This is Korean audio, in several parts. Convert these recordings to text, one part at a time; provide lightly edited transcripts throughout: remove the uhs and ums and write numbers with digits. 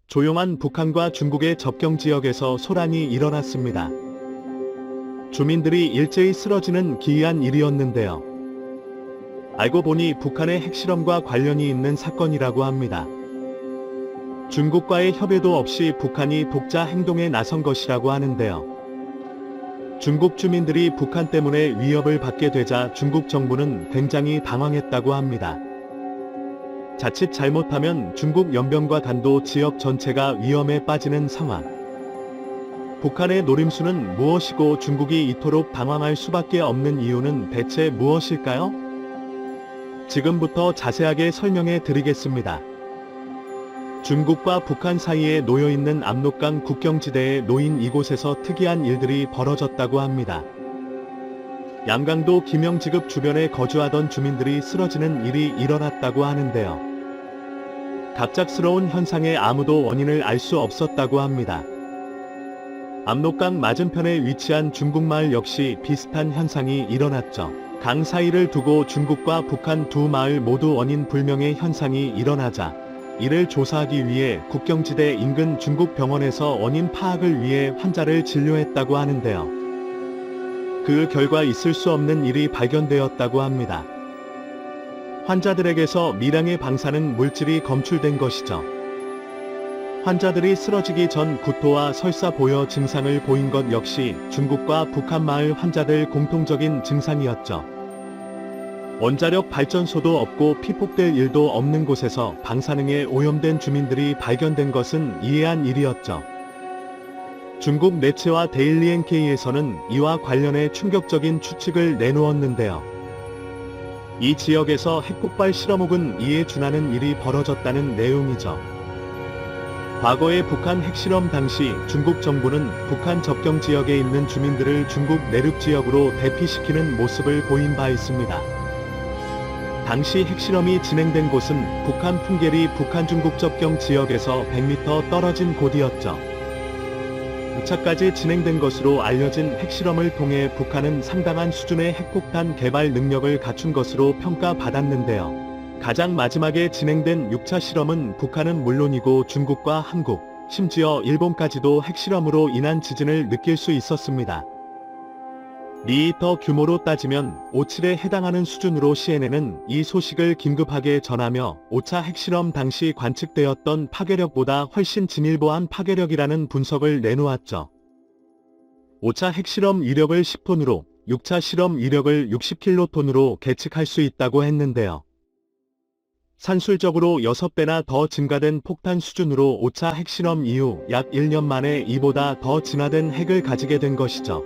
조용한 북한과 중국의 접경 지역에서 소란이 일어났습니다. 주민들이 일제히 쓰러지는 기이한 일이었는데요. 알고 보니 북한의 핵실험과 관련이 있는 사건이라고 합니다. 중국과의 협의도 없이 북한이 독자 행동에 나선 것이라고 하는데요. 중국 주민들이 북한 때문에 위협을 받게 되자 중국 정부는 굉장히 당황했다고 합니다. 자칫 잘못하면 중국 연변과 단도 지역 전체가 위험에 빠지는 상황. 북한의 노림수는 무엇이고 중국이 이토록 당황할 수밖에 없는 이유는 대체 무엇일까요? 지금부터 자세하게 설명해 드리겠습니다. 중국과 북한 사이에 놓여있는 압록강 국경지대에 놓인 이곳에서 특이한 일들이 벌어졌다고 합니다. 양강도 김영지급 주변에 거주하던 주민들이 쓰러지는 일이 일어났다고 하는데요. 갑작스러운 현상에 아무도 원인을 알 수 없었다고 합니다. 압록강 맞은편에 위치한 중국마을 역시 비슷한 현상이 일어났죠. 강 사이를 두고 중국과 북한 두 마을 모두 원인 불명의 현상이 일어나자 이를 조사하기 위해 국경지대 인근 중국 병원에서 원인 파악을 위해 환자를 진료했다고 하는데요. 그 결과 있을 수 없는 일이 발견되었다고 합니다. 환자들에게서 미량의 방사능 물질이 검출된 것이죠. 환자들이 쓰러지기 전 구토와 설사 보여 증상을 보인 것 역시 중국과 북한 마을 환자들 공통적인 증상이었죠. 원자력 발전소도 없고 피폭될 일도 없는 곳에서 방사능에 오염된 주민들이 발견된 것은 이해한 일이었죠. 중국 내체와 데일리 NK에서는 이와 관련해 충격적인 추측을 내놓았는데요. 이 지역에서 핵폭발 실험 혹은 이에 준하는 일이 벌어졌다는 내용이죠. 과거의 북한 핵실험 당시 중국 정부는 북한 접경 지역에 있는 주민들을 중국 내륙 지역으로 대피시키는 모습을 보인 바 있습니다. 당시 핵실험이 진행된 곳은 북한 풍계리 북한-중국 접경 지역에서 100m 떨어진 곳이었죠. 2차까지 진행된 것으로 알려진 핵실험을 통해 북한은 상당한 수준의 핵폭탄 개발 능력을 갖춘 것으로 평가받았는데요. 가장 마지막에 진행된 6차 실험은 북한은 물론이고 중국과 한국, 심지어 일본까지도 핵실험으로 인한 지진을 느낄 수 있었습니다. 리히터 규모로 따지면 5.7에 해당하는 수준으로 CNN은 이 소식을 긴급하게 전하며 5차 핵실험 당시 관측되었던 파괴력보다 훨씬 진일보한 파괴력이라는 분석을 내놓았죠. 5차 핵실험 이력을 10톤으로, 6차 실험 이력을 60킬로톤으로 계측할 수 있다고 했는데요. 산술적으로 6배나 더 증가된 폭탄 수준으로 5차 핵실험 이후 약 1년 만에 이보다 더 진화된 핵을 가지게 된 것이죠.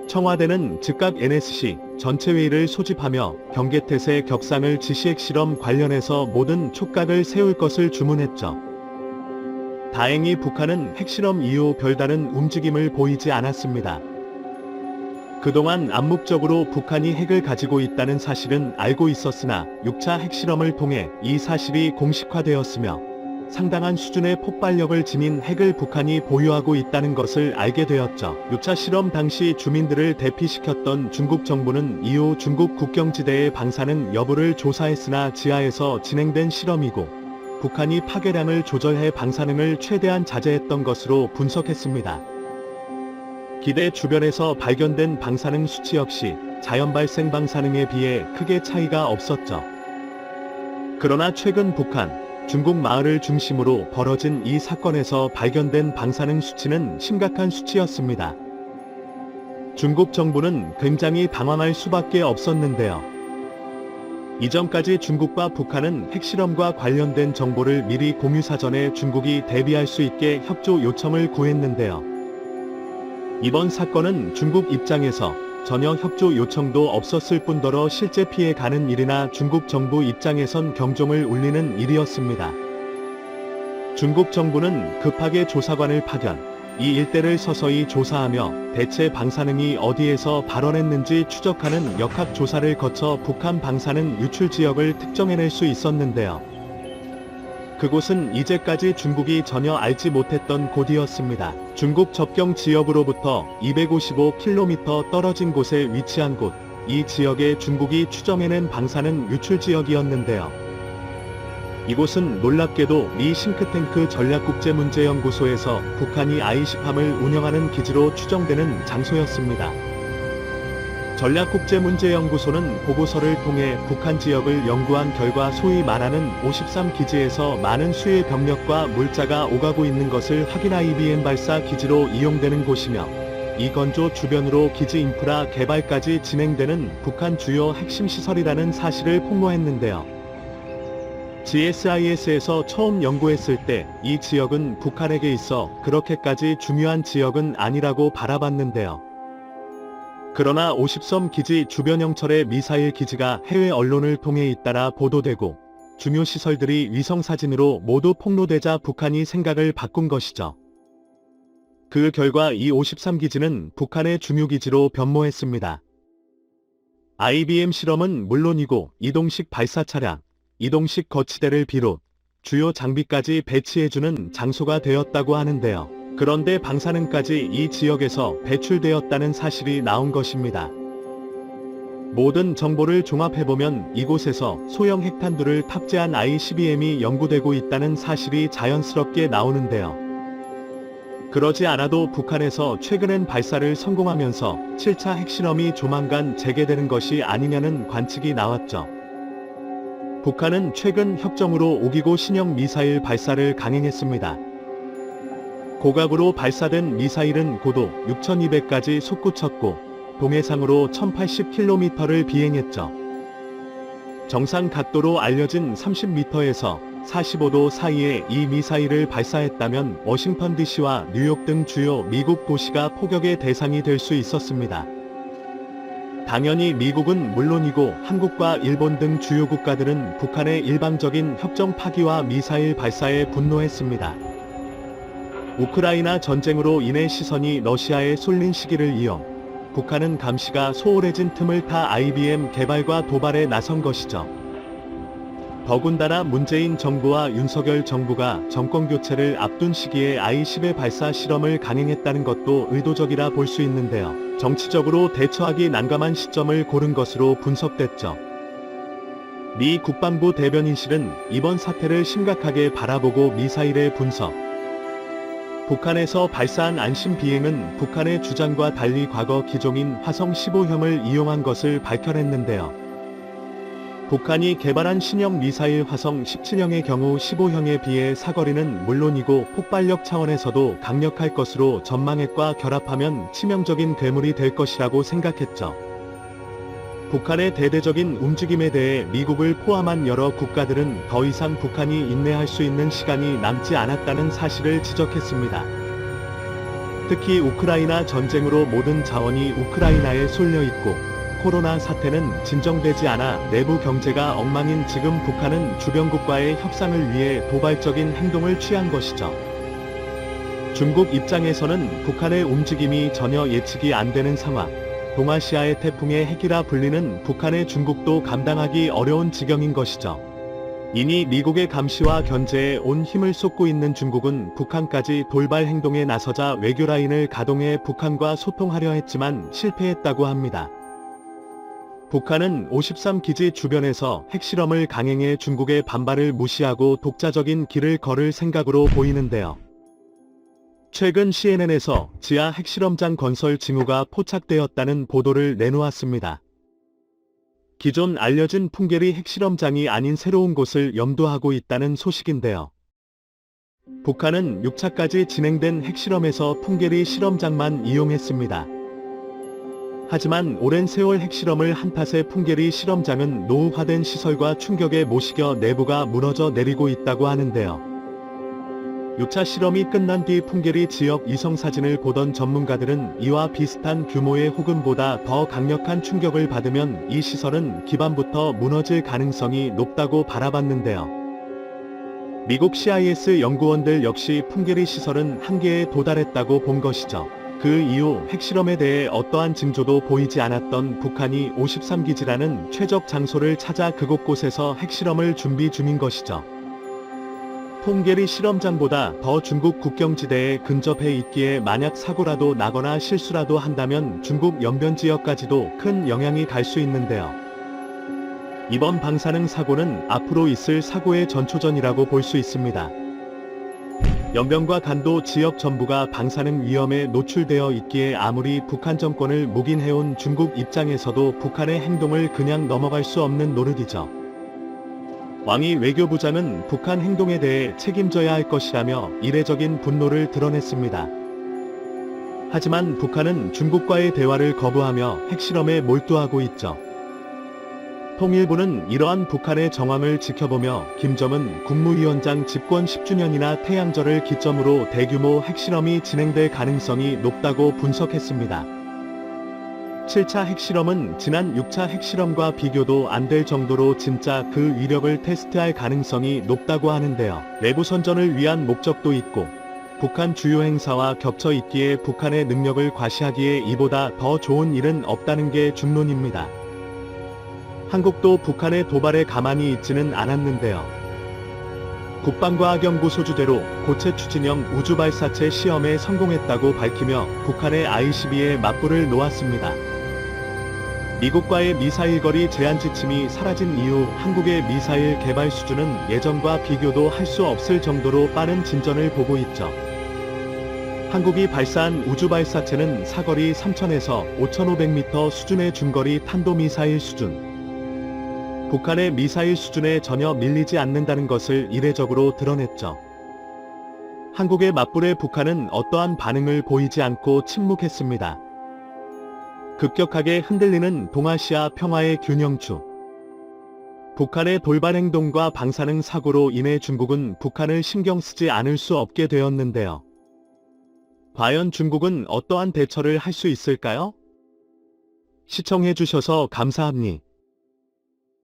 청와대는 즉각 NSC 전체회의를 소집하며 경계태세 격상을 지시 핵실험 관련해서 모든 촉각을 세울 것을 주문했죠. 다행히 북한은 핵실험 이후 별다른 움직임을 보이지 않았습니다. 그동안 암묵적으로 북한이 핵을 가지고 있다는 사실은 알고 있었으나 6차 핵실험을 통해 이 사실이 공식화되었으며 상당한 수준의 폭발력을 지닌 핵을 북한이 보유하고 있다는 것을 알게 되었죠. 6차 실험 당시 주민들을 대피시켰던 중국 정부는 이후 중국 국경지대의 방사능 여부를 조사했으나 지하에서 진행된 실험이고 북한이 파괴량을 조절해 방사능을 최대한 자제했던 것으로 분석했습니다. 기대 주변에서 발견된 방사능 수치 역시 자연 발생 방사능에 비해 크게 차이가 없었죠. 그러나 최근 북한, 중국 마을을 중심으로 벌어진 이 사건에서 발견된 방사능 수치는 심각한 수치였습니다. 중국 정부는 굉장히 당황할 수밖에 없었는데요. 이전까지 중국과 북한은 핵실험과 관련된 정보를 미리 공유 사전에 중국이 대비할 수 있게 협조 요청을 구했는데요. 이번 사건은 중국 입장에서 전혀 협조 요청도 없었을 뿐더러 실제 피해 가는 일이나 중국 정부 입장에선 경종을 울리는 일이었습니다. 중국 정부는 급하게 조사관을 파견, 이 일대를 서서히 조사하며 대체 방사능이 어디에서 발원했는지 추적하는 역학조사를 거쳐 북한 방사능 유출 지역을 특정해낼 수 있었는데요. 그곳은 이제까지 중국이 전혀 알지 못했던 곳이었습니다. 중국 접경 지역으로부터 255km 떨어진 곳에 위치한 곳, 이 지역에 중국이 추정해낸 방사능 유출 지역이었는데요. 이곳은 놀랍게도 미 싱크탱크 전략국제문제연구소에서 북한이 아이시팜을 운영하는 기지로 추정되는 장소였습니다. 전략국제문제연구소는 보고서를 통해 북한 지역을 연구한 결과 소위 말하는 53기지에서 많은 수의 병력과 물자가 오가고 있는 것을 확인. IBM 발사 기지로 이용되는 곳이며 이 건조 주변으로 기지 인프라 개발까지 진행되는 북한 주요 핵심 시설이라는 사실을 폭로했는데요. GSIS에서 처음 연구했을 때 이 지역은 북한에게 있어 그렇게까지 중요한 지역은 아니라고 바라봤는데요. 그러나 50섬 기지 주변 영철의 미사일 기지가 해외 언론을 통해 잇따라 보도되고 중요 시설들이 위성사진으로 모두 폭로되자 북한이 생각을 바꾼 것이죠. 그 결과 이 53기지는 북한의 중요기지로 변모했습니다. IBM 실험은 물론이고 이동식 발사 차량, 이동식 거치대를 비롯 주요 장비까지 배치해주는 장소가 되었다고 하는데요. 그런데 방사능까지 이 지역에서 배출되었다는 사실이 나온 것입니다. 모든 정보를 종합해보면 이곳에서 소형 핵탄두를 탑재한 ICBM이 연구되고 있다는 사실이 자연스럽게 나오는데요. 그러지 않아도 북한에서 최근엔 발사를 성공하면서 7차 핵실험이 조만간 재개되는 것이 아니냐는 관측이 나왔죠. 북한은 최근 협정으로 5기고 신형 미사일 발사를 강행했습니다. 고각으로 발사된 미사일은 고도 6200까지 솟구쳤고 동해상으로 1080km를 비행했죠. 정상 각도로 알려진 30m에서 45도 사이에 이 미사일을 발사했다면 워싱턴 DC와 뉴욕 등 주요 미국 도시가 포격의 대상이 될 수 있었습니다. 당연히 미국은 물론이고 한국과 일본 등 주요 국가들은 북한의 일방적인 협정 파기와 미사일 발사에 분노했습니다. 우크라이나 전쟁으로 인해 시선이 러시아에 쏠린 시기를 이어 북한은 감시가 소홀해진 틈을 타 IBM 개발과 도발에 나선 것이죠. 더군다나 문재인 정부와 윤석열 정부가 정권교체를 앞둔 시기에 I-10의 발사 실험을 강행했다는 것도 의도적이라 볼 수 있는데요. 정치적으로 대처하기 난감한 시점을 고른 것으로 분석됐죠. 미 국방부 대변인실은 이번 사태를 심각하게 바라보고 미사일의 분석, 북한에서 발사한 안심 비행은 북한의 주장과 달리 과거 기종인 화성 15형을 이용한 것을 밝혀냈는데요. 북한이 개발한 신형 미사일 화성 17형의 경우 15형에 비해 사거리는 물론이고 폭발력 차원에서도 강력할 것으로 전망핵과 결합하면 치명적인 괴물이 될 것이라고 생각했죠. 북한의 대대적인 움직임에 대해 미국을 포함한 여러 국가들은 더 이상 북한이 인내할 수 있는 시간이 남지 않았다는 사실을 지적했습니다. 특히 우크라이나 전쟁으로 모든 자원이 우크라이나에 쏠려 있고 코로나 사태는 진정되지 않아 내부 경제가 엉망인 지금 북한은 주변국과의 협상을 위해 도발적인 행동을 취한 것이죠. 중국 입장에서는 북한의 움직임이 전혀 예측이 안 되는 상황, 동아시아의 태풍의 핵이라 불리는 북한의 중국도 감당하기 어려운 지경인 것이죠. 이니 미국의 감시와 견제에 온 힘을 쏟고 있는 중국은 북한까지 돌발 행동에 나서자 외교라인을 가동해 북한과 소통하려 했지만 실패했다고 합니다. 북한은 53기지 주변에서 핵실험을 강행해 중국의 반발을 무시하고 독자적인 길을 걸을 생각으로 보이는데요. 최근 CNN에서 지하 핵실험장 건설 징후가 포착되었다는 보도를 내놓았습니다. 기존 알려진 풍계리 핵실험장이 아닌 새로운 곳을 염두하고 있다는 소식인데요. 북한은 6차까지 진행된 핵실험에서 풍계리 실험장만 이용했습니다. 하지만 오랜 세월 핵실험을 한 탓에 풍계리 실험장은 노후화된 시설과 충격에 못 이겨 내부가 무너져 내리고 있다고 하는데요. 6차 실험이 끝난 뒤 풍계리 지역 위성사진을 보던 전문가들은 이와 비슷한 규모의 혹은 보다 더 강력한 충격을 받으면 이 시설은 기반부터 무너질 가능성이 높다고 바라봤는데요. 미국 CIS 연구원들 역시 풍계리 시설은 한계에 도달했다고 본 것이죠. 그 이후 핵실험에 대해 어떠한 징조도 보이지 않았던 북한이 53기지라는 최적 장소를 찾아 그곳곳에서 핵실험을 준비 중인 것이죠. 풍계리 실험장보다 더 중국 국경지대에 근접해 있기에 만약 사고라도 나거나 실수라도 한다면 중국 연변 지역까지도 큰 영향이 갈 수 있는데요. 이번 방사능 사고는 앞으로 있을 사고의 전초전이라고 볼 수 있습니다. 연변과 간도 지역 전부가 방사능 위험에 노출되어 있기에 아무리 북한 정권을 묵인해온 중국 입장에서도 북한의 행동을 그냥 넘어갈 수 없는 노릇이죠. 왕이 외교부장은 북한 행동에 대해 책임져야 할 것이라며 이례적인 분노를 드러냈습니다. 하지만 북한은 중국과의 대화를 거부하며 핵실험에 몰두하고 있죠. 통일부는 이러한 북한의 정황을 지켜보며 김정은 국무위원장 집권 10주년이나 태양절을 기점으로 대규모 핵실험이 진행될 가능성이 높다고 분석했습니다. 7차 핵실험은 지난 6차 핵실험과 비교도 안 될 정도로 진짜 그 위력을 테스트할 가능성이 높다고 하는데요. 내부 선전을 위한 목적도 있고 북한 주요 행사와 겹쳐 있기에 북한의 능력을 과시하기에 이보다 더 좋은 일은 없다는 게 중론입니다. 한국도 북한의 도발에 가만히 있지는 않았는데요. 국방과학연구 소주대로 고체 추진형 우주발사체 시험에 성공했다고 밝히며 북한의 I-12에 맞불을 놓았습니다. 미국과의 미사일 거리 제한 지침이 사라진 이후 한국의 미사일 개발 수준은 예전과 비교도 할 수 없을 정도로 빠른 진전을 보고 있죠. 한국이 발사한 우주발사체는 사거리 3,000에서 5,500m 수준의 중거리 탄도미사일 수준. 북한의 미사일 수준에 전혀 밀리지 않는다는 것을 이례적으로 드러냈죠. 한국의 맞불에 북한은 어떠한 반응을 보이지 않고 침묵했습니다. 급격하게 흔들리는 동아시아 평화의 균형추. 북한의 돌발 행동과 방사능 사고로 인해 중국은 북한을 신경 쓰지 않을 수 없게 되었는데요. 과연 중국은 어떠한 대처를 할 수 있을까요? 시청해주셔서 감사합니다.